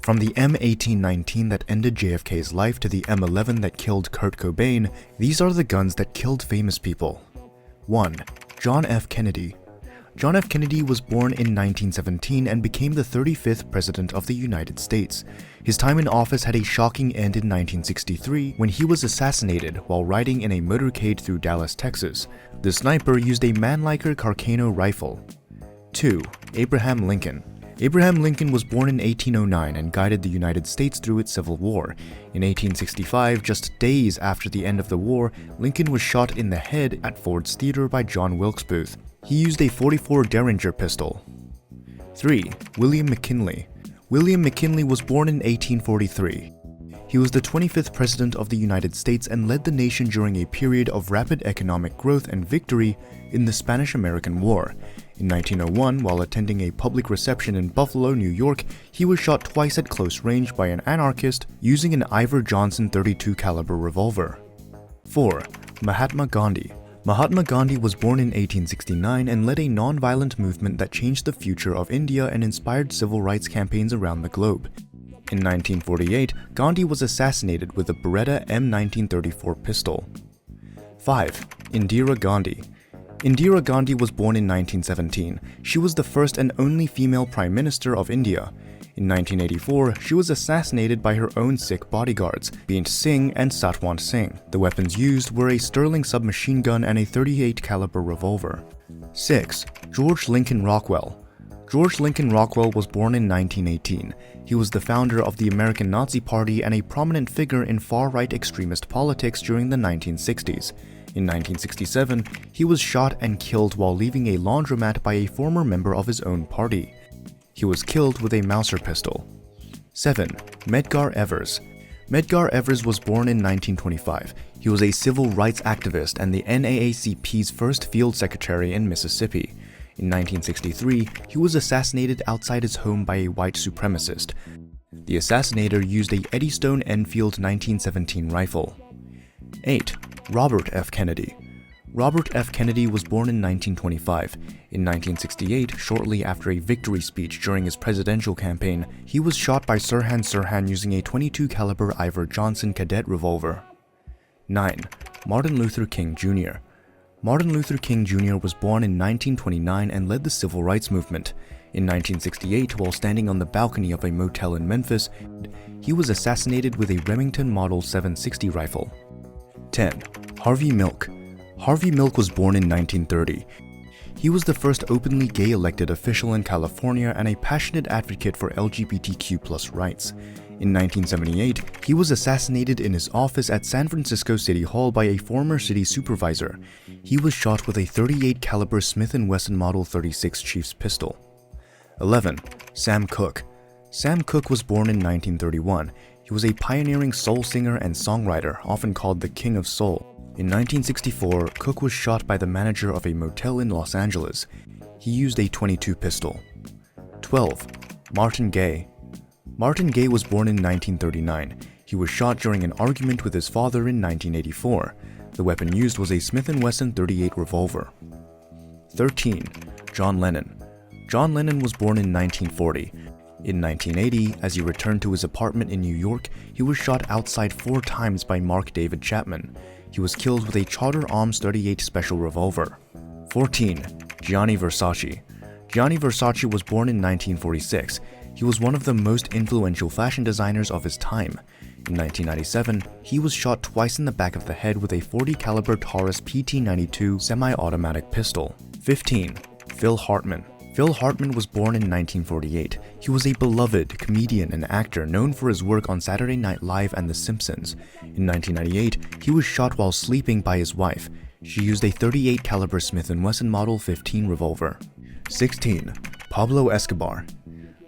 From the M1819 that ended JFK's life to the M11 that killed Kurt Cobain, these are the guns that killed famous people. 1. John F. Kennedy. John F. Kennedy was born in 1917 and became the 35th President of the United States. His time in office had a shocking end in 1963 when he was assassinated while riding in a motorcade through Dallas, Texas. The sniper used a Mannlicher Carcano rifle. 2. Abraham Lincoln. Abraham Lincoln was born in 1809 and guided the United States through its Civil War. In 1865, just days after the end of the war, Lincoln was shot in the head at Ford's Theater by John Wilkes Booth. He used a .44 Derringer pistol. 3. William McKinley. William McKinley was born in 1843. He was the 25th President of the United States and led the nation during a period of rapid economic growth and victory in the Spanish-American War. In 1901, while attending a public reception in Buffalo, New York, he was shot twice at close range by an anarchist using an Iver Johnson .32 caliber revolver. 4. Mahatma Gandhi. Mahatma Gandhi was born in 1869 and led a non-violent movement that changed the future of India and inspired civil rights campaigns around the globe. In 1948, Gandhi was assassinated with a Beretta M1934 pistol. 5. Indira Gandhi. Indira Gandhi was born in 1917. She was the first and only female Prime Minister of India. In 1984, she was assassinated by her own Sikh bodyguards, Beant Singh and Satwant Singh. The weapons used were a Sterling submachine gun and a .38 caliber revolver. 6. George Lincoln Rockwell. George Lincoln Rockwell was born in 1918. He was the founder of the American Nazi Party and a prominent figure in far-right extremist politics during the 1960s. In 1967, he was shot and killed while leaving a laundromat by a former member of his own party. He was killed with a Mauser pistol. 7. Medgar Evers. Medgar Evers was born in 1925. He was a civil rights activist and the NAACP's first field secretary in Mississippi. In 1963, he was assassinated outside his home by a white supremacist. The assassinator used a Eddystone Enfield 1917 rifle. 8. Robert F. Kennedy. Robert F. Kennedy was born in 1925. In 1968, shortly after a victory speech during his presidential campaign, he was shot by Sirhan Sirhan using a .22 caliber Iver Johnson cadet revolver. 9. Martin Luther King Jr. Martin Luther King Jr. was born in 1929 and led the civil rights movement. In 1968, while standing on the balcony of a motel in Memphis, he was assassinated with a Remington Model 760 rifle. 10. Harvey Milk. Harvey Milk was born in 1930. He was the first openly gay elected official in California and a passionate advocate for LGBTQ+ rights. In 1978, he was assassinated in his office at San Francisco City Hall by a former city supervisor. He was shot with a .38 caliber Smith & Wesson Model 36 Chiefs pistol. 11. Sam Cooke. Sam Cooke was born in 1931. He was a pioneering soul singer and songwriter, often called the King of Soul. In 1964, Cooke was shot by the manager of a motel in Los Angeles. He used a .22 pistol. 12. Martin Gaye. Martin Gaye was born in 1939. He was shot during an argument with his father in 1984. The weapon used was a Smith & Wesson .38 revolver. 13. John Lennon. John Lennon was born in 1940. In 1980, as he returned to his apartment in New York, he was shot outside 4 times by Mark David Chapman. He was killed with a Charter Arms .38 special revolver. 14. Gianni Versace. Gianni Versace was born in 1946. He was one of the most influential fashion designers of his time. In 1997, he was shot twice in the back of the head with a .40 caliber Taurus PT-92 semi-automatic pistol. 15. Phil Hartman. Phil Hartman was born in 1948. He was a beloved comedian and actor known for his work on Saturday Night Live and The Simpsons. In 1998, he was shot while sleeping by his wife. She used a .38 caliber Smith & Wesson Model 15 revolver. 16. Pablo Escobar.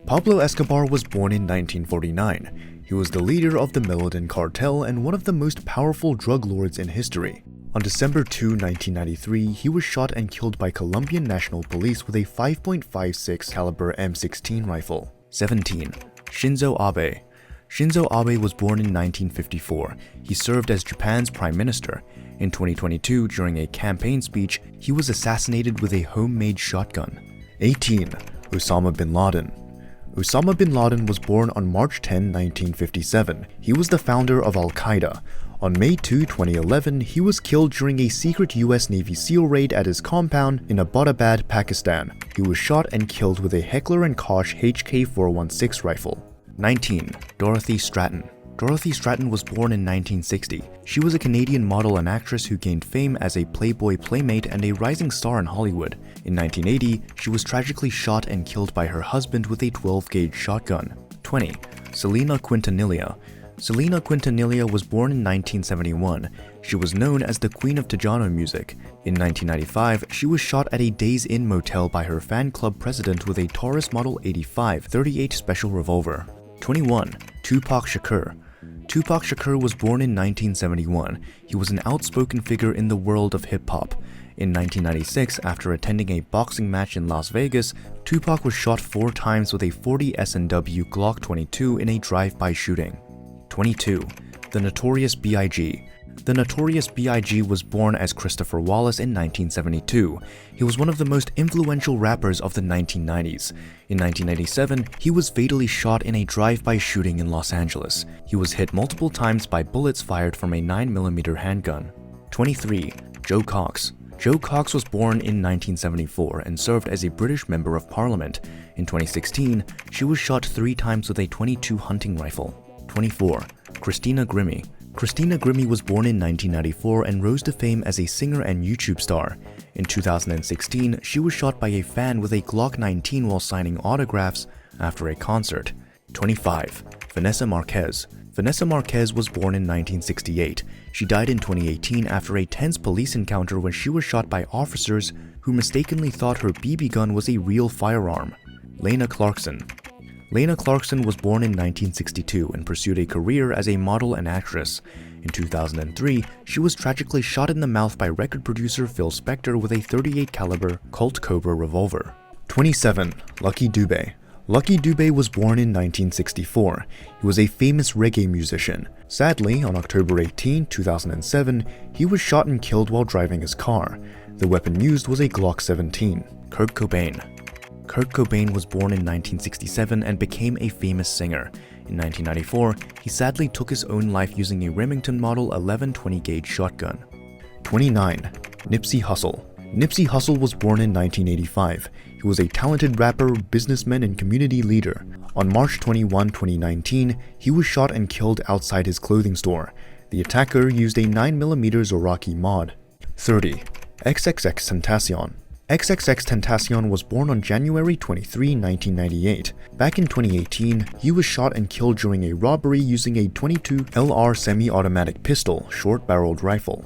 Pablo Escobar was born in 1949. He was the leader of the Medellin cartel and one of the most powerful drug lords in history. On December 2, 1993, he was shot and killed by Colombian National Police with a .5.56 caliber M16 rifle. 17. Shinzo Abe. Shinzo Abe was born in 1954. He served as Japan's prime minister. In 2022, during a campaign speech, he was assassinated with a homemade shotgun. 18. Osama bin Laden. Osama bin Laden was born on March 10, 1957. He was the founder of Al-Qaeda. On May 2, 2011, he was killed during a secret US Navy SEAL raid at his compound in Abbottabad, Pakistan. He was shot and killed with a Heckler & Koch HK416 rifle. 19. Dorothy Stratton. Dorothy Stratton was born in 1960. She was a Canadian model and actress who gained fame as a Playboy playmate and a rising star in Hollywood. In 1980, she was tragically shot and killed by her husband with a 12-gauge shotgun. 20. Selena Quintanilla. Selena Quintanilla was born in 1971. She was known as the Queen of Tejano music. In 1995, she was shot at a Days Inn motel by her fan club president with a Taurus Model 85 .38 special revolver. 21. Tupac Shakur. Tupac Shakur was born in 1971. He was an outspoken figure in the world of hip-hop. In 1996, after attending a boxing match in Las Vegas, Tupac was shot 4 times with a .40 S&W Glock 22 in a drive-by shooting. 22. The Notorious B.I.G. The Notorious B.I.G. was born as Christopher Wallace in 1972. He was one of the most influential rappers of the 1990s. In 1987, he was fatally shot in a drive-by shooting in Los Angeles. He was hit multiple times by bullets fired from a 9mm handgun. 23. Joe Cox. Joe Cox was born in 1974 and served as a British Member of Parliament. In 2016, she was shot 3 times with a .22 hunting rifle. 24. Christina Grimmie. Christina Grimmie was born in 1994 and rose to fame as a singer and YouTube star. In 2016, she was shot by a fan with a Glock 19 while signing autographs after a concert. 25. Vanessa Marquez. Vanessa Marquez was born in 1968. She died in 2018 after a tense police encounter when she was shot by officers who mistakenly thought her BB gun was a real firearm. Lena Clarkson. Lena Clarkson was born in 1962 and pursued a career as a model and actress. In 2003, she was tragically shot in the mouth by record producer Phil Spector with a .38 caliber Colt Cobra revolver. 27. Lucky Dubé. Lucky Dubé was born in 1964. He was a famous reggae musician. Sadly, on October 18, 2007, he was shot and killed while driving his car. The weapon used was a Glock 17. Kurt Cobain. Kurt Cobain was born in 1967 and became a famous singer. In 1994, he sadly took his own life using a Remington Model 11 20-gauge shotgun. 29. Nipsey Hussle. Nipsey Hussle was born in 1985. He was a talented rapper, businessman, and community leader. On March 21, 2019, he was shot and killed outside his clothing store. The attacker used a 9mm Zoraki mod. 30. XXXTentacion. XXXTentacion was born on January 23, 1998. Back in 2018, he was shot and killed during a robbery using a .22 LR semi-automatic pistol, short-barreled rifle.